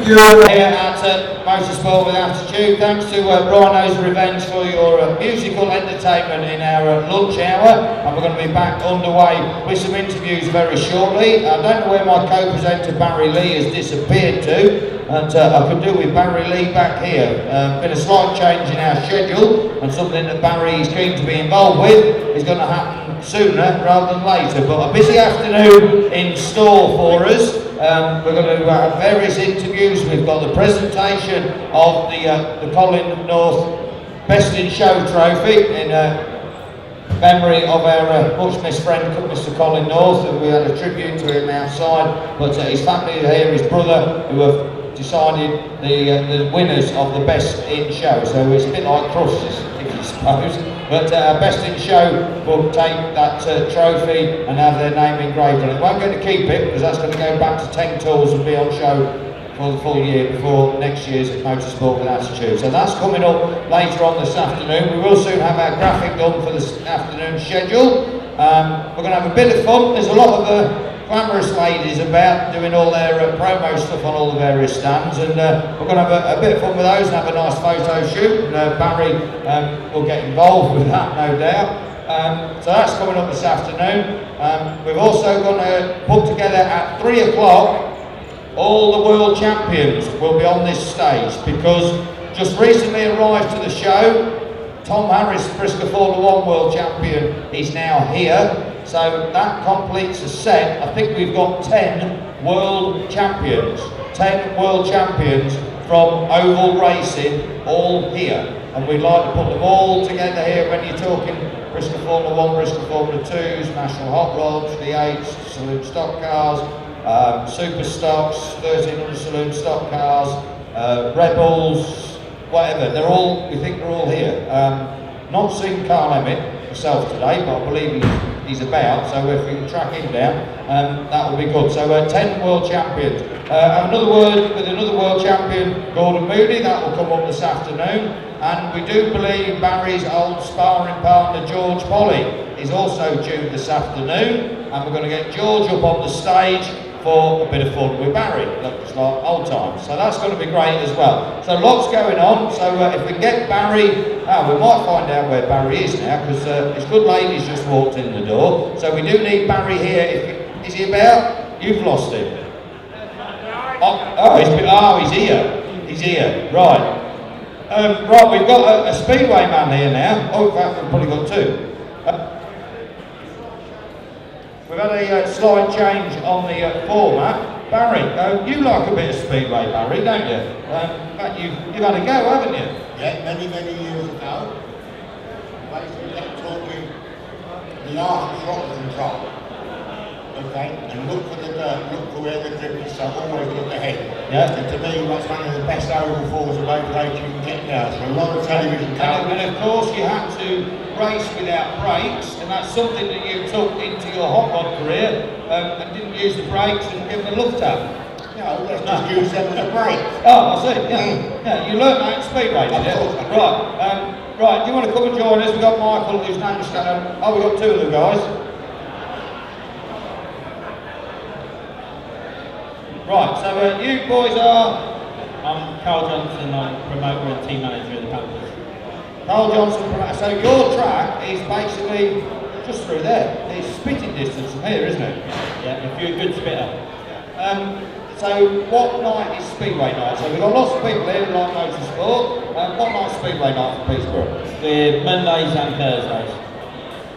Thank you. Here at Motorsport with Attitude. Thanks to Rhino's Revenge for your musical entertainment in our lunch hour. And we're going to be back underway with some interviews very shortly. I don't know where my co-presenter Barry Lee has disappeared to. And I could do with Barry Lee back here. Been a slight change in our schedule and something that Barry is keen to be involved with is going to happen sooner rather than later. But a busy afternoon in store for us. We're going to have various interviews. We've got the presentation of the Colin North Best in Show trophy in memory of our much missed friend Mr. Colin North, and we had a tribute to him outside. But his family are here, his brother, who have decided the winners of the Best in Show. So it's a bit like crosses, if you suppose. But Best in Show will take that trophy and have their name engraved on it. Won't get to keep it because that's going to go back to 10 Tools and be on show for the full year before next year's Motorsport with Attitude. So that's coming up later on this afternoon. We will soon have our graphic done for this afternoon schedule. We're going to have a bit of fun. There's a lot of glamorous ladies about doing all their promo stuff on all the various stands, and we're going to have a bit of fun with those and have a nice photo shoot. Barry will get involved with that, no doubt. So that's coming up this afternoon. We've also going to put together at 3 o'clock all the world champions will be on this stage, because just recently arrived to the show, Tom Harris, Bristol Formula 1 world champion, is now here. So that completes a set. I think we've got 10 world champions. 10 world champions from oval racing all here. And we'd like to put them all together here when you're talking Bristol Formula 1, Bristol Formula 2s, National Hot Rods, V8s, Saloon Stock Cars, Super Stocks, 1300 Saloon Stock Cars, Rebels, whatever. They're all, we think they're all here. Not seen Carl Emmett myself today, but I believe he's about, so if we can track him down, that will be good. So 10 world champions. Another word with another world champion, Gordon Moodie, that will come up this afternoon. And we do believe Barry's old sparring partner, George Polly, is also due this afternoon. And we're going to get George up on the stage for a bit of fun with Barry, looks like old times. So that's going to be great as well. So lots going on. So if we can get Barry, we might find out where Barry is now, because his good lady's just walked in the door. So we do need Barry here. Is he about? You've lost him. He's here. He's here. Right. Right, we've got a speedway man here now. Oh, in fact, we've probably got two. We've had a slight change on the format. Barry, you like a bit of speedway, Barry, don't you? In fact, you've had a go, haven't you? Yeah, many years ago. Basically, that taught me the art of throttle control. Okay, and look for the dirt, look for where the grip is, so always look ahead. Yeah. And to me, that's one of the best oval forms of motor racing you can get now. So a lot of television cars. And of course, you had to race without brakes, and that's something that you took into your hot rod career, and didn't use the brakes and give them a look at. No, let's just use them as a brake. Oh, I see, yeah. Yeah, you learned that in speedway, did you? Right, right, do you want to come and join us? We've got Michael, whose name is Shannon. Oh, we've got two of the guys. Right, so you boys are? I'm Carl Johnson, I'm promoter and team manager of the Panthers. Carl Johnson, so your track is basically just through there. It's spitting distance from here, isn't it? Yeah, if you're a good spitter. So what night is Speedway night? So we've got lots of people here who like motorsport. What night's Speedway night for Peterborough? We're Mondays and Thursdays.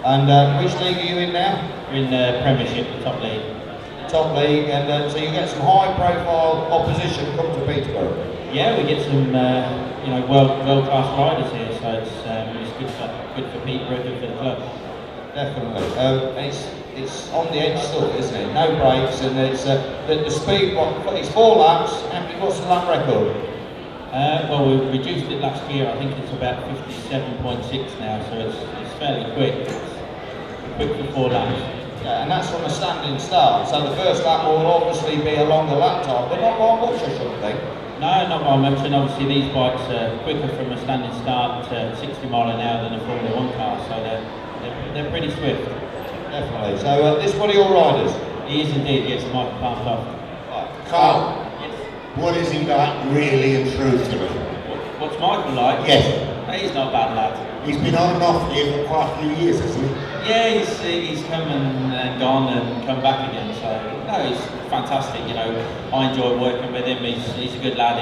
And which league are you in now? We're in the Premiership, the top league. Top league, and so you get some high-profile opposition come to Peterborough. Yeah, we get some, world-class riders here, so it's good for Peterborough, good for the club. Definitely. It's on the edge stuff, isn't it? No brakes, and it's the speed. It's 4 laps. What's the lap record? Well, we reduced it last year. I think it's about 57.6 now, so it's fairly quick. It's quick for 4 laps. Yeah, and that's from a standing start. So the first lap will obviously be a longer lap time, but not by much, I shouldn't think. No, not by much, and obviously these bikes are quicker from a standing start to 60 mile an hour than a Formula 1 car, so they're pretty swift. Definitely. So this one of your riders? He is indeed, yes, Michael Palmer. Carl, yes. What is he like, really and truthfully? What's Michael like? Yes. He's not a bad lad. He's been on and off here for quite a few years, hasn't he? Yeah, he's come and gone and come back again. So no, he's fantastic. You know, I enjoy working with him. He's a good lad.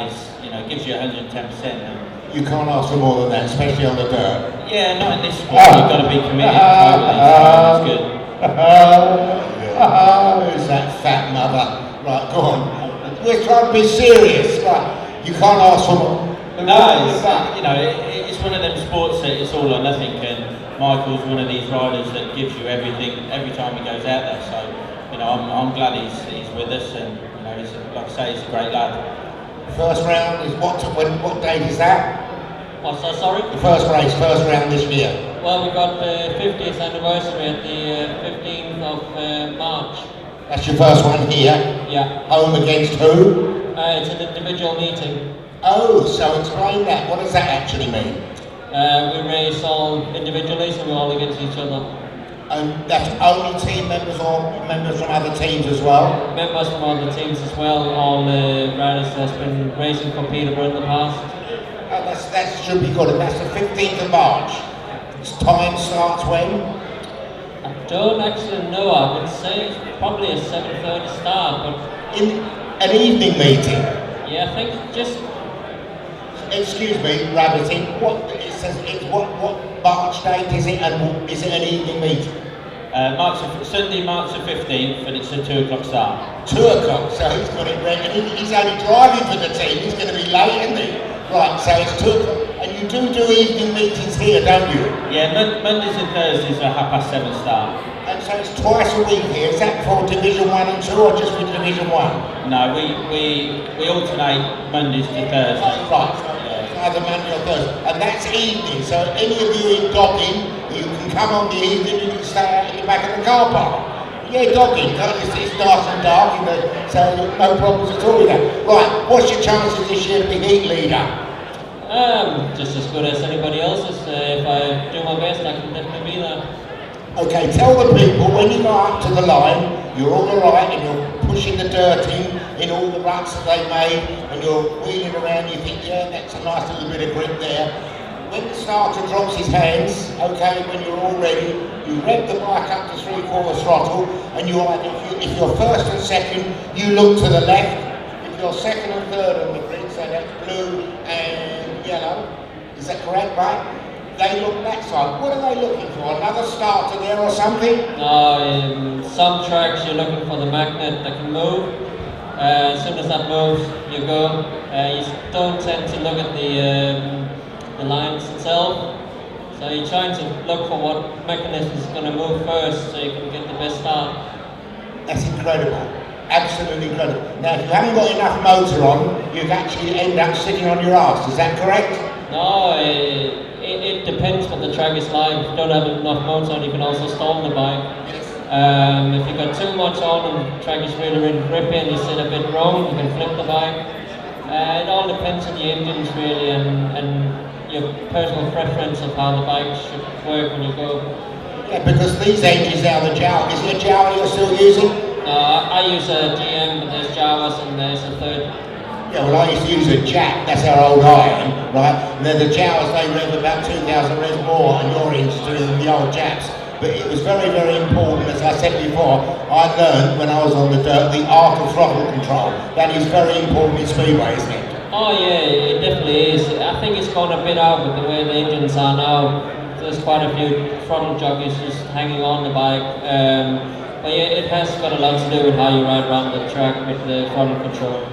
Gives you 110%. You can't ask for more than that, especially on the dirt. Yeah, not in this sport. You've got to be committed totally. So it's good. Who's that fat mother? Right, go on. We're trying to be serious. Right, you can't ask for more. No, it's one of them sports that it's all or nothing, and Michael's one of these riders that gives you everything every time he goes out there. So, I'm glad he's with us, and like I say, he's a great lad. First round is what date is that? What's that, sorry? The first round this year. Well, we got the 50th anniversary at the 15th of March. That's your first one here? Yeah. Home against who? It's an individual meeting. Oh, so explain that. What does that actually mean? We race all individually, so we're all against each other. And that's only team members or members from other teams as well? Members from other teams as well, all the riders that's been racing for Peterborough in the past. Oh, that should be good, and that's the 15th of March. Time starts when? I don't actually know, I would say it's probably a 7:30 start, but... In an evening meeting? Yeah, I think just... Excuse me, rabbiting, what March date is it, and is it an evening meeting? Sunday, March the 15th, and it's a 2 o'clock start. 2 o'clock, so he's got it ready, and he's only driving for the team, he's going to be late, isn't he? Right, so it's 2 o'clock, and you do evening meetings here, don't you? Yeah, Mondays and Thursdays are 7:30 start. And so it's twice a week here, is that for Division 1 and 2, or just for Division 1? No, we alternate Mondays to Thursdays. Oh, right, so either Monday or Thursday, and that's evening, so any of you in Dogging, you can come on the evening, you can stay out in the back of the car park. Yeah, Dogging, it's nice and dark, so no problems at all with that. Right, what's your chances this year to be heat leader? Just as good as anybody else's. If I do my best, I can definitely be there. Okay, tell the people when you go up to the line, you're all alright and you're pushing the dirt in all the ruts that they made, and you're wheeling around, you think, yeah, that's a nice little bit of grip there. When the starter drops his hands, okay, when you're all ready, you rev the bike up to 3/4 throttle, and you either, if you're first and second, you look to the left. If you're second and third on the grid, so that's blue and yellow, is that correct, right? They look that side. What are they looking for? Another starter there or something? No, in some tracks you're looking for the magnet that can move. As soon as that moves, you go. You don't tend to look at the lines itself. So you're trying to look for what mechanism is going to move first so you can get the best start. That's incredible. Absolutely incredible. Now, if you haven't got enough motor on, you actually end up sitting on your arse. Is that correct? No, it depends what the track is like. If you don't have enough motor on, you can also stall the bike. If you've got too much on and the track is really grippy and you sit a bit wrong, you can flip the bike. It all depends on the engines really and your personal preference of how the bike should work when you go. Yeah, because these engines now, the Jawa, is it a Jawa you're still using? I use a GM, but there's Jawas and there's a third. Yeah, well, I used to use a Jack, that's our old iron, right? And then the Jawas, they rev about 2,000 revs more on your industry than the old Jacks. But it was very important, as I said before, I learned when I was on the dirt, the art of throttle control. That is very important in Speedway, isn't it? Oh yeah, it definitely is. I think it's gone a bit out with the way the engines are now. There's quite a few throttle jockeys just hanging on the bike. But yeah, it has got a lot to do with how you ride around the track with the throttle control.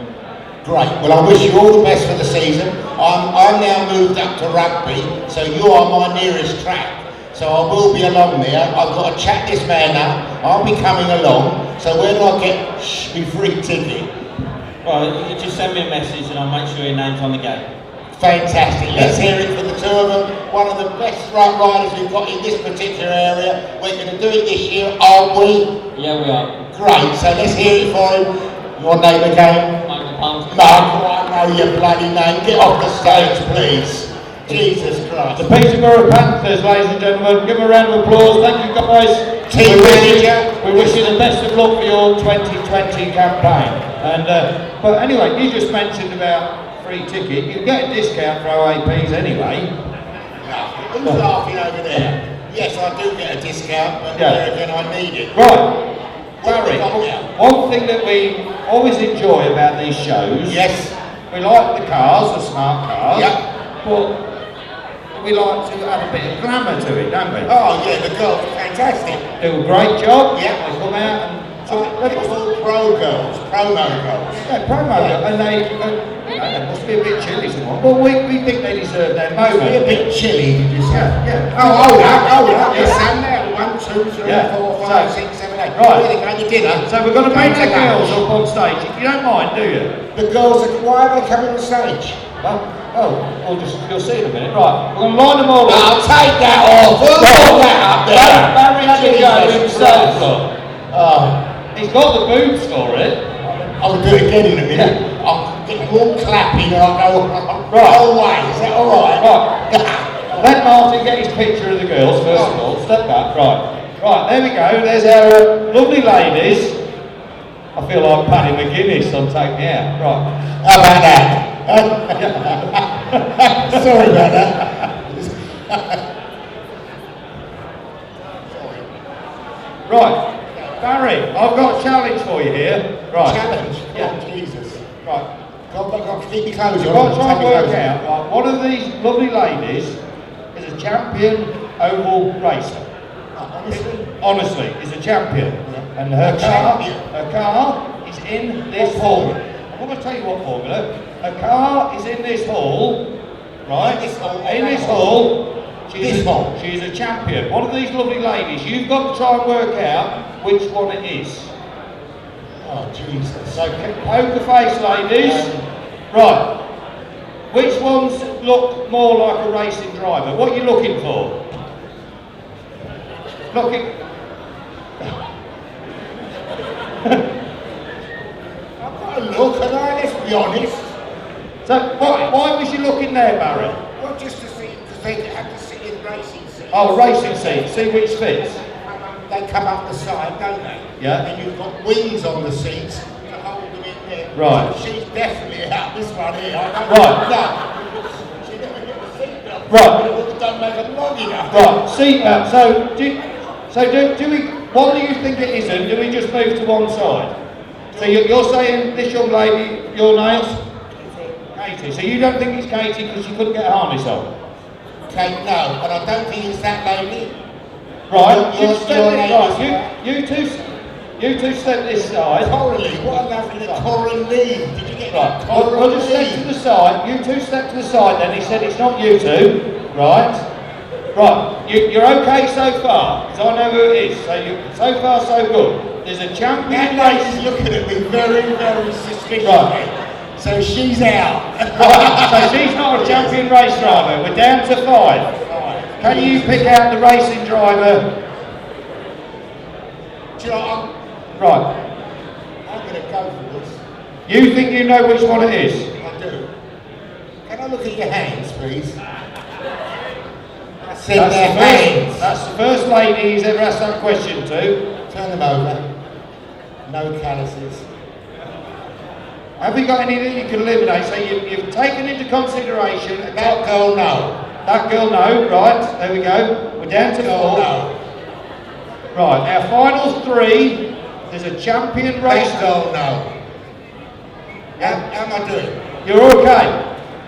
Great. Well, I wish you all the best for the season. I'm now moved up to rugby, so you are my nearest track. So I will be along there. I've got to chat this man up. I'll be coming along. So where do I get my free ticket? Well, you can just send me a message and I'll make sure your name's on the gate. Fantastic. Let's hear it for the two of them. One of the best riders we've got in this particular area. We're going to do it this year, aren't we? Yeah, we are. Great. So let's hear it for him. Your name again? Michael, I know your bloody name. Get off the stage, please. Jesus Christ. The Peterborough Panthers, ladies and gentlemen. Give them a round of applause. Thank you, guys. Team manager. We wish you the best of luck for your 2020 campaign. And but anyway, you just mentioned about free ticket. You get a discount for OAPs anyway. Who's laughing over there? Yes, I do get a discount, but there again, I need it. Right. Barry, one thing that we always enjoy about these shows, we like the cars, the smart cars, but we like to have a bit of glamour to it, don't we? Oh yeah, the girls are fantastic. Do a great job. Yeah. They come out and They're called pro girls, promo girls. Yeah, promo girls, and they, they must be a bit chilly, someone. But we think they deserve their moment. Be a bit chilly, did you say? Yeah. Oh, hold up. Yes, and there. 1, 2, 3, 4, 5, 6, 7, 8. Right. Really going to dinner. So we're going to bring the girls up on stage. You don't mind, do you? The girls are, why are they coming on stage? You'll see in a minute. Right, we're going to line them all up. I'll take that off. We'll put that up there. Barry had to go himself. He's got the boots for it. I'll do it again in a minute. I'll get you all clapping and I'll go away. Is that alright? Right. Let Martin get his picture of the girls first of all. Step back. Right, there we go. There's our lovely ladies. I feel like Paddy McGuinness on Take Me Out. Right. How about that? Sorry about that. Right. Barry, I've got a challenge for you here. Right. Challenge? Yeah. Oh, Jesus. Right. Got to keep me clothes on. You've got to try and work out. Right, one of these lovely ladies is a champion oval racer. Honestly, is a champion. Yeah. And her car is in this hall. I'm going to tell you what formula. Her car is in this hall. Right? In this hall. She's a champion. One of these lovely ladies. You've got to try and work out which one it is. Oh, Jesus. So, poker face, ladies. Right. Which ones look more like a racing driver? What are you looking for? Looking. I've got a look, and let's be honest. So, why was you looking there, Barry? Well, just to see, because they have to sit in racing seats. Oh, racing seats. See which fits. They come up the side, don't they? Yeah. And you've got wings on the seats to hold them in there. Right. So she's definitely out. This one here. Right. No. She never get the seatbelt. Right. Don't make it long enough. Right. Seatbelt. Do we? What do you think it isn't? Do we just move to one side? So you're saying this young lady, your names? Katie. So you don't think it's Katie because she couldn't get a harness on? Kate, no. And I don't think it's that lady. Right, you two step this side. Coralie, what a lovely Coralie. Did you get that? Right, we'll just step to the side. You two step to the side then. He said it's not you two. Right. Right, you're okay so far, because I know who it is. So far so good. There's a champion race. She's looking at me very, very suspiciously. Right. So she's out. Right, so she's not a champion race driver. We're down to 5. Can you pick out the racing driver? Do you know, right. I'm going to go for this. You think you know which one it is? I do. Can I look at your hands, please? I said their hands. That's the first lady he's ever asked that question to. Turn them over. No calluses. Have you got any that you can eliminate? So you've taken into consideration... That girl, no. That girl, no. Right, there we go. We're down to 4. No. Right, our final 3. There's a champion race. That girl, no. How am I doing? You're okay.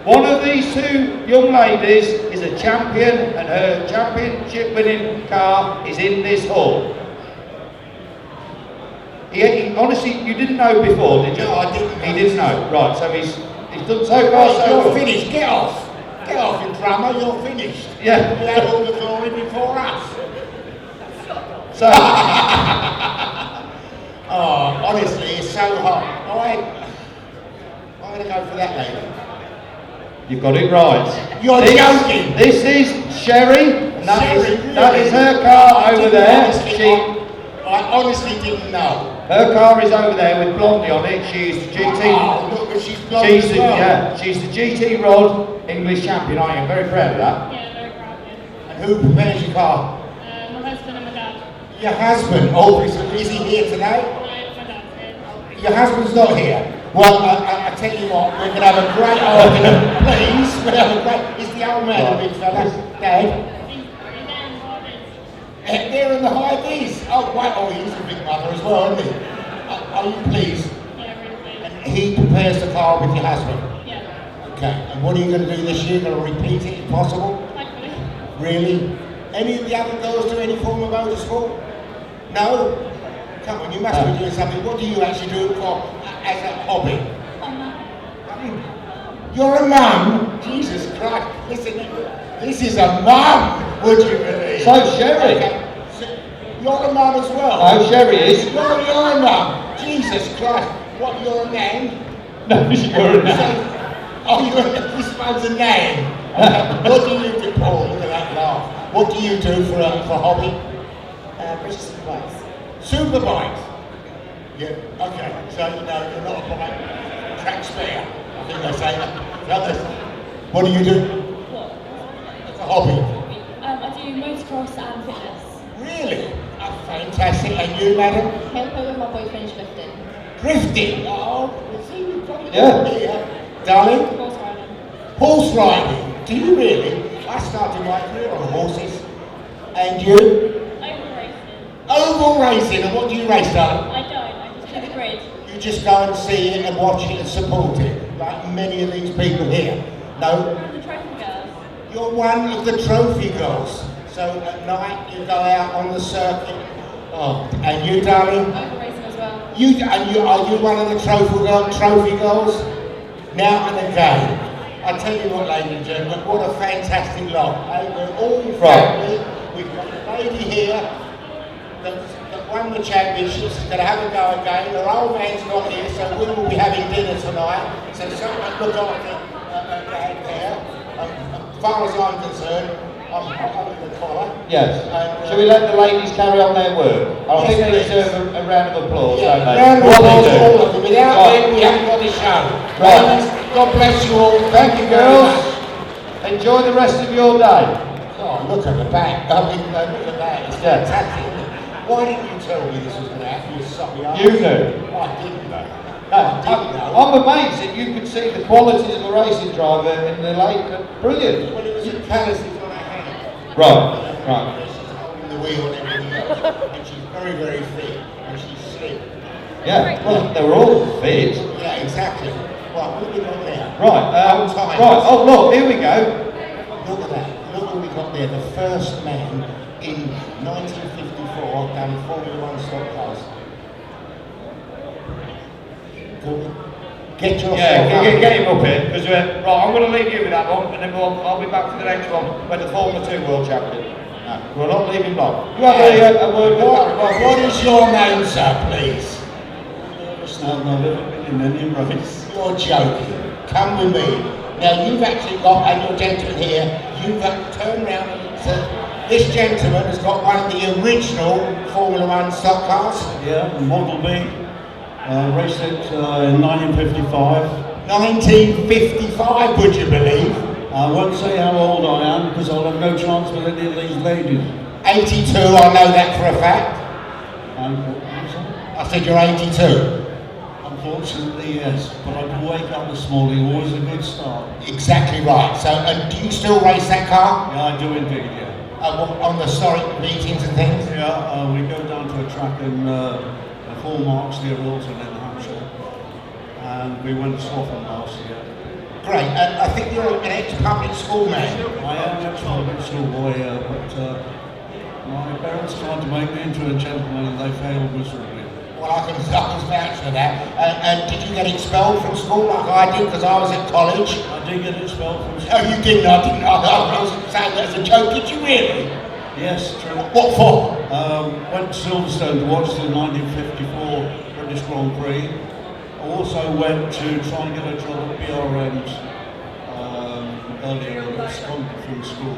One of these 2 young ladies is a champion and her championship winning car is in this hall. Honestly, you didn't know before, did you? No, I didn't. He didn't know. Right, so he's done so far so You're good. finished. Get off. Get off, you drummer. You're finished. Yeah. You had all the glory before us. So. Oh, honestly, it's so hot. I'm going to go for that lady. You've got it right. You're joking. This is Sherry. And that is her car over there. I honestly didn't know. Her car is over there with Blondie on it. She's the GT. Oh, look, she's blonde as well. Yeah, she's the GT Rod English champion. I am very proud of that. Yeah, very proud. Yeah. And who prepares your car? My husband and my dad. Your husband. Oh, is he here today? My dad's here. Your husband's not here. Well, I tell you what, we're going to have a great argument, please. We'll have a great... Is the old man a big fella? Dad? They're in the high D's. Oh, wow. Oh, he's a big mother as well, isn't he? Are you pleased? Yeah, really pleased. And he prepares the car with your husband? Yeah. Okay. And what are you going to do this year? Going to repeat it if possible? Hopefully. Really? Any of the other girls do any form of motorsport? No? Come on, you must be doing something. What do you actually do it for as a hobby? You're a mum? Jesus Christ. Listen, this is a mum, would you believe? So Sherry. Okay. So you're a mum as well? Oh, Sherry is. You're a mum. Jesus Christ. What, you're a nan? No, you're a nan. Oh, this one's a nan. Okay. What do you do, Paul? Look at that laugh. What do you do for hobby? British Superbikes. Superbikes? Yeah, okay. So, no, you're not a bike track spare. I think they say that. What do you do? What? It's a hobby. I do motocross and fitness. Really? Oh, fantastic. And you, madam? Help her with my boyfriend's drifting. Drifting? Oh, see, we've got it Yeah. here. Darling? Horse riding. Horse riding? Do you really? I started my career on horses. And you? Oval racing. Oval racing. And what do you race, darling? I don't. I just do the grid. You just go and see it and watch it and support it, like many of these people here. No? The trophy girls. You're one of the trophy girls. So at night you go out on the circuit. Oh, and you, darling? Oval racing as well. Are you one of the trophy girls? Now and again. I tell you what, ladies and gentlemen, what a fantastic lot. Hey, we're all family. We've got a lady here that won the championships, is going to have a go again. Her old man's not here, so we will be having dinner tonight. So someone look after Dad there. As far as I'm concerned, I'm holding the collar. Yes. And, Shall we let the ladies carry on their work? I think they Yes, deserve a round of applause, Yeah, don't they? round of What applause they for do. all of them. Without Right. them, we haven't got the show. Right. Ladies, God bless you all. Thank you, very girls. much. Enjoy the rest of your day. Oh, look at the back. I mean, look at that. It's Yeah. fantastic. Why didn't you tell me this was going to happen? You sucky ass. You knew. I didn't know. No, I didn't know. I'm amazed that you could see the qualities of a racing driver in the lake. Brilliant. Well, it was at Palace's on her hand. Right. She's holding the wheel and everything else. And she's very, very fit. And she's slim. Yeah. Well, they were all fit. Yeah, exactly. Right, what have we got there? Right. Old times. Right. Oh, look. Here we go. Look at that. Look what we got there. The first man in 1954 done Formula One stock cars. Get yourself Get him up here. Because right, I'm going to leave you with that one, and then I'll be back for the next one when the Formula 2 World Champion. No, we'll not leave him long. You have a word with What is your name, sir, please? I've never been in any race. You're joking. Come with me. Now you've actually got, and your gentleman here, you've turned around and said, this gentleman has got one of the original Formula One stock cars. Yeah, Model B. Raced it in 1955. 1955, would you believe? I won't say how old I am because I'll have no chance with any of these ladies. 82, I know that for a fact. What was that? I said you're 82. Unfortunately, yes. But I could wake up this morning, always a good start. Exactly right. So, and do you still race that car? Yeah, I do indeed, yeah. On the historic meetings and things? Yeah, we go down to a track in 4 marks near Wilton in Hampshire. And we went to Swaffham last year. Great. And I think you're an ex-public school man. I am an ex-public school boy, but my parents tried to make me into a gentleman and they failed miserably. Well, I can vouch for that. And did you get expelled from school like I did because I was at college? I did get expelled from school. Oh, you didn't? I didn't. I was saying that as a joke. Did you really? Yes, true. What for? Went to Silverstone to watch the 1954 British Grand Prix. I also went to try and get a job at BRM's earlier and absconded from school.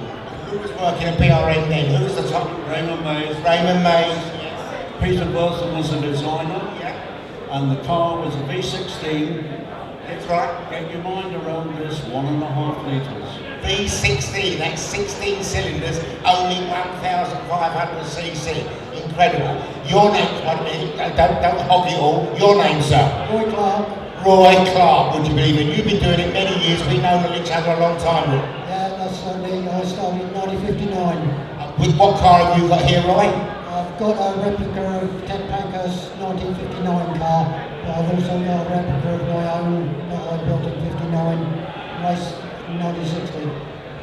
Who was working at BRM then? Who was the top? Raymond Mays. Raymond Mays. Peter Bertham was the designer. Yeah. And the car was a V16. That's right. Get your mind around this, 1.5 litres. V16, that's 16 cylinders, only 1,500cc. incredible. Your name, don't hog it all. Your name, sir? Roy Clark. Roy Clark, would you believe it? You've been doing it many years. We've known each other a long time. Yeah, that's me. I started in 1959. With what car have you got here, Roy? I've got a replica of Ted Panker's 1959 car, but I've also got a replica of my own that I built in 59, race in 1960.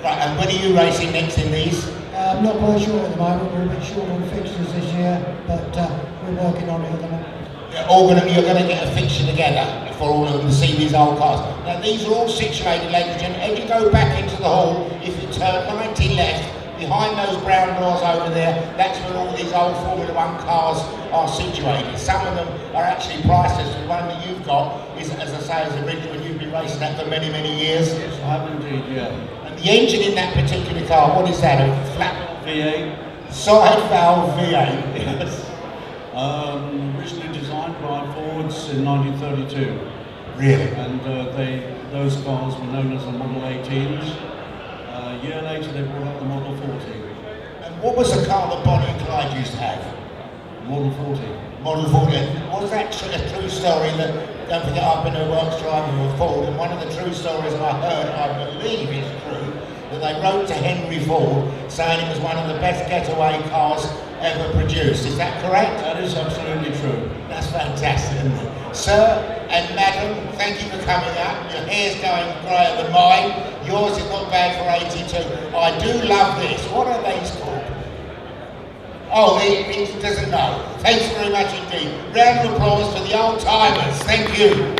Right, and when are you racing next in these? I'm not quite sure at the moment. We're a bit short on fixtures this year, but we're working on it at the moment. You're going to get a fixture together for all of them to see these old cars. Now these are all situated, ladies and gentlemen, as you go back into the hall, if you turn 90 left, behind those brown doors over there, that's where all these old Formula 1 cars are situated. Some of them are actually priceless. The one that you've got is, as I say, is original, and you've been racing that for many, many years. Yes, I have indeed, yeah. And the engine in that particular car, what is that? A flat V8. side valve V8? Yes. Originally designed by Fords in 1932. Really? And those cars were known as the Model 18s. A year later they brought out the Model 40. And what was the car that Bonnie and Clyde used to have? Model 40. Model 40. Was that a true story that, don't forget I've been a works driving with Ford, and one of the true stories I heard, I believe is true, that they wrote to Henry Ford saying it was one of the best getaway cars ever produced. Is that correct? That is absolutely true. That's fantastic, isn't it? Sir and madam, thank you for coming up. Your hair's going greyer than mine. Yours is not bad for 82. I do love this. What are these called? Oh, he doesn't know. Thanks very much indeed. Round of applause for the old timers. Thank you.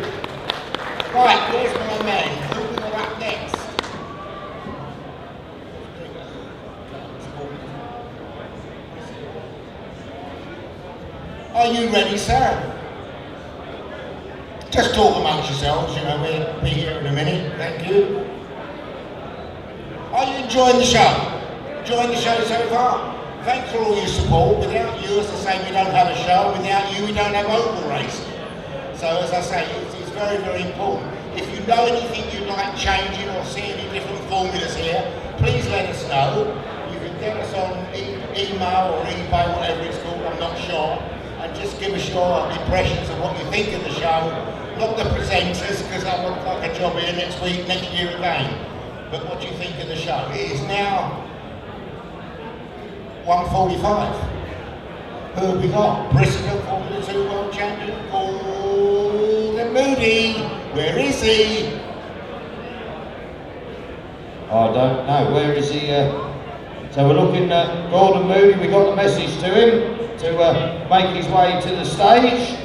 Right, where's my man? Who we got up next? Are you ready, sir? Just talk amongst yourselves, you know, we'll be here in a minute. Thank you. Are you enjoying the show? Enjoying the show so far? Thanks for all your support. Without you, as I say, we don't have a show. Without you, we don't have oval racing. So, as I say, it's very, very important. If you know anything you'd like changing or see any different formulas here, please let us know. You can get us on email or eBay, whatever it's called, I'm not sure. And just give us your impressions of what you think of the show. Not the presenters, because I want like a job here next week, next year again. But what do you think of the show? It is now 1:45. Who have we got? Bristol Formula 2 World Champion, Gordon Moodie. Where is he? I don't know. Where is he? So we're looking at Gordon Moodie. We got the message to him to make his way to the stage.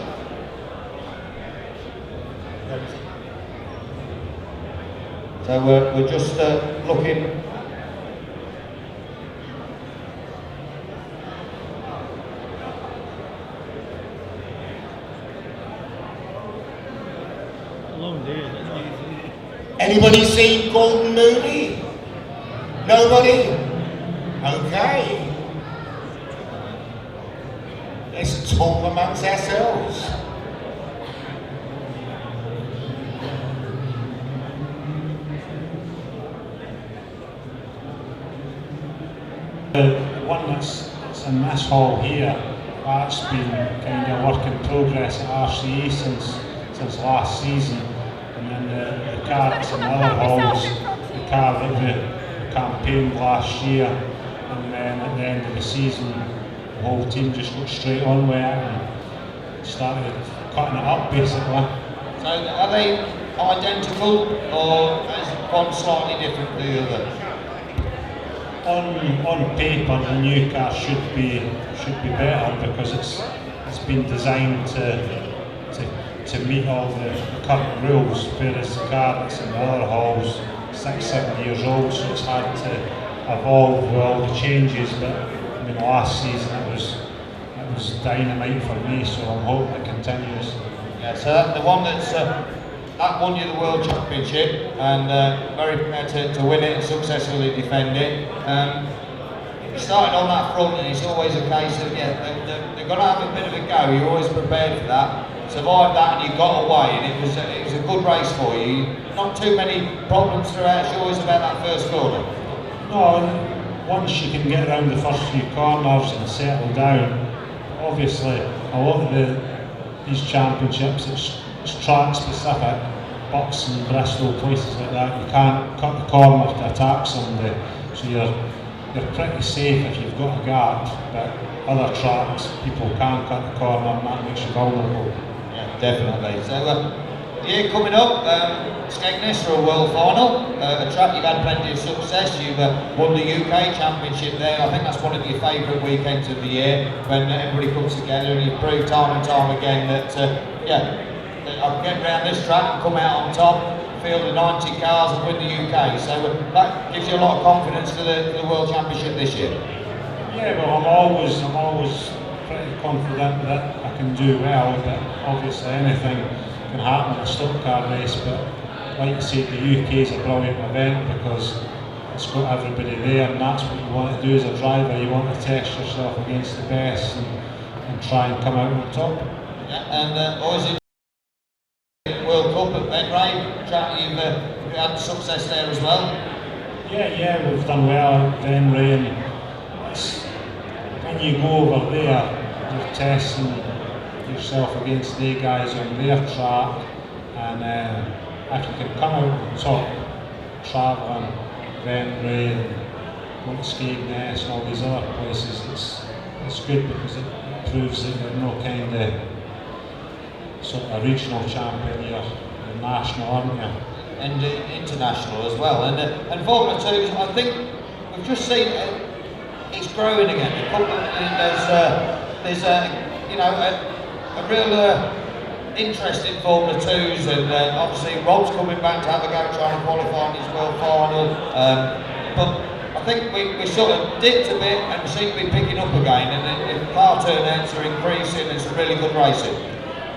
So we're just looking. Anybody seen Gordon Moodie? Nobody? Okay. Let's talk amongst ourselves. The one that's in this hall here, that's been kind of work in progress at RCA since last season. And then the car that's in the other halls, the car that we campaigned last year, and then at the end of the season, the whole team just got straight on with it and started cutting it up basically. So are they identical, or is one slightly different to the other? On paper, the new car should be better because it's been designed to meet all the current rules, whereas the car that's in the other halls 6-7 years old, so it's had to evolve with all the changes. But I mean, last season it was dynamite for me, so I'm hoping it continues. Yeah, so the one that won you the World Championship, and very prepared to win it and successfully defend it. You started on that front, and it's always a case of, yeah, they're going to have a bit of a go. You're always prepared for that. Survived that, and you got away, and it was a good race for you. Not too many problems throughout. It's always about that first corner. No, once you can get around the first few corners and settle down, obviously a lot of these championships, it's track specific, Bucks and Bristol, places like that, you can't cut the corner to attack somebody, so you're pretty safe if you've got a guard, but other tracks, people can cut the corner and that makes you vulnerable. Yeah, definitely. So, year coming up, Skegness for a world final, a track you've had plenty of success. You've won the UK Championship there. I think that's one of your favourite weekends of the year when everybody comes together, and you've proved time and time again that, that I can get around this track and come out on top, field of 90 cars and win the UK. So that gives you a lot of confidence for the World Championship this year. Yeah, well, I'm always pretty confident that I can do well, but obviously anything can happen in a stock car race. But like you said, the UK is a brilliant event because it's got everybody there, and that's what you want to do as a driver. You want to test yourself against the best and try and come out on top. Yeah, and obviously World Cup at MWA, track you've had success there as well. Yeah, we've done well at MWA, and when you go over there, you're testing yourself against the guys on their track, and if you can come out on top, travelling MWA and going to Skegness and all these other places, it's good because it proves that you're no kind of sort of regional champion, you're national, aren't you? And international as well. And Formula 2, I think we've just seen it's growing again. There's a real interest in Formula 2s, and obviously Rob's coming back to have a go trying to qualify in his world final. But I think we sort of dipped a bit and we seem to be picking up again, and the car turnouts are increasing. It's really good racing.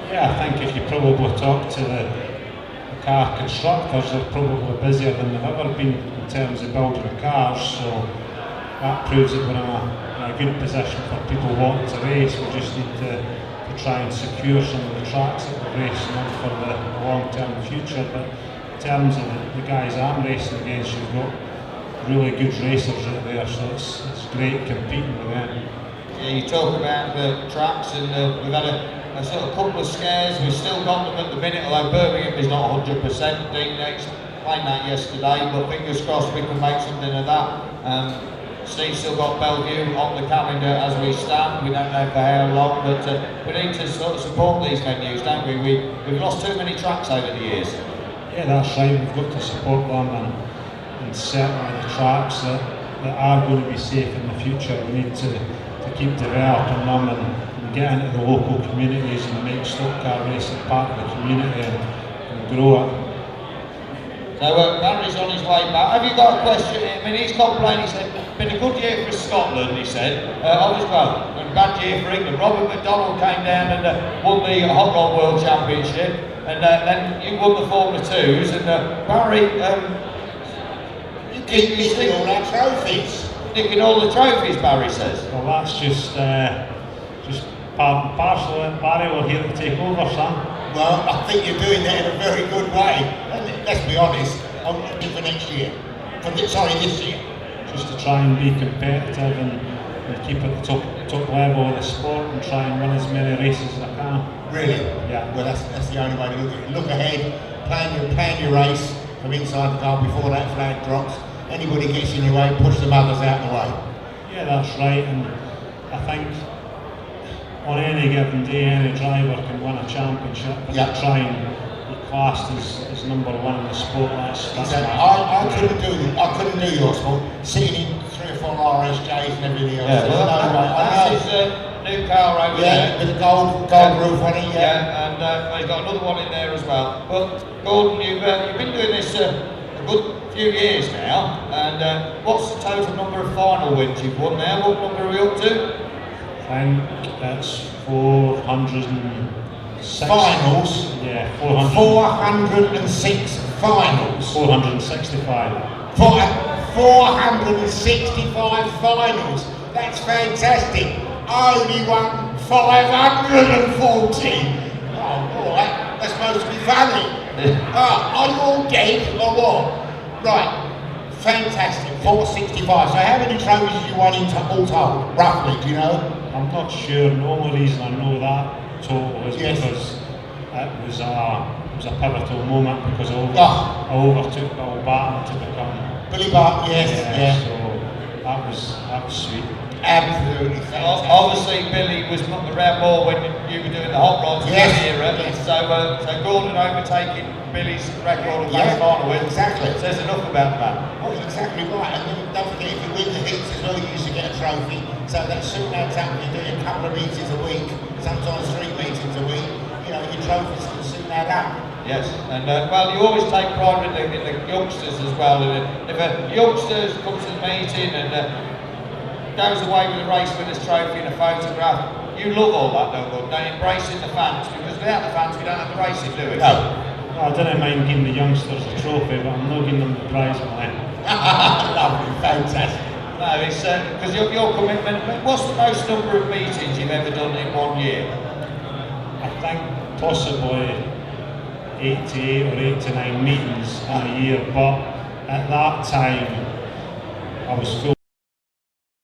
Yeah, I think if you probably talk to the car constructors, they're probably busier than they've ever been in terms of building cars, so that proves that we're in a good position for people wanting to race. We just need to try and secure some of the tracks that we're racing on for the long-term future. But in terms of the guys I'm racing against, you've got really good racers out there, so it's great competing with them. Yeah, you talk about the tracks, and we've had a sort of couple of scares. We've still got them at the minute, although Birmingham is not 100%. Dean explained that yesterday, but fingers crossed we can make something of that. Steve's still got Bellevue on the calendar as we stand. We don't know for how long, but we need to sort of support these venues, don't we? We've lost too many tracks over the years. Yeah, that's right. We've got to support them, and certainly the tracks that are going to be safe in the future. We need to keep developing them and get into the local communities and make stock car racing part of the community and grow it. So Barry's on his way back. Have you got a question? I mean, he's complained. He said, been a good year for Scotland, he said. Obviously, well, and a bad year for England. Robert McDonald came down and won the Hot Rod World Championship, and then you won the Formula 2s, and Barry... you keep missing all our trophies. Nicking all the trophies, Barry says. Well, that's just part and parcel. Barry, we're here to take over, son. Well, I think you're doing that in a very good way. Let's be honest, I'm looking for next year. This year. Just to try and be competitive and keep at the top level of the sport and try and win as many races as I can. Really? Yeah. Well, that's the only way to look at it. Look ahead, plan your race from inside the car before that flag drops. Anybody gets in your way, push the others out of the way. Yeah, that's right, and I think on any given day, any driver can win a championship, but to try and be classed as number one in the sport, that's Exactly. I couldn't do your sport, sitting in 3 or 4 RSJs and everything else. Yeah, well, that's his new car over there. With a gold roof on it, and he's got another one in there as well. But Gordon, you've been doing this a good few years now, and what's the total number of final wins you've won now? What number are we up to? I think that's 406 finals. Yeah, 406 finals. 465. 465 finals. That's fantastic. Only won 540. Oh boy, that's supposed to be funny. Are you all dead or what? Right, fantastic. 465. So how many trophies did you win in all told? Roughly, do you know? I'm not sure. The only reason I know that total is Yes. because it was a pivotal moment because Ah. I overtook Bill Barton to become. Billy Barton, yes, yeah. So that was sweet. Absolutely fantastic. Obviously, Billy was not around more when you were doing the hot rods in Yes. that era. Yes. So Gordon overtaking Billy's record of Yeah, that final win exactly. says enough about that. Oh, exactly right. And then don't forget, if you win the hits as well, you used to get a trophy. So that soon adds up. You're doing a couple of meetings a week, sometimes 3 meetings a week. You know, your trophies can soon add up. Yes, and well, you always take pride in the youngsters as well. If a youngster comes to the meeting and goes away with a race winner's trophy and a photograph, you love all that, don't you? They embracing the fans, because without the fans, we don't have the racing, do we? No. I didn't mind giving the youngsters a trophy, but I'm not giving them the prize money. Lovely, fantastic. No, it's because your commitment. What's the most number of meetings you've ever done in 1 year? I think possibly 88 or 89 meetings in a year, but at that time I was full.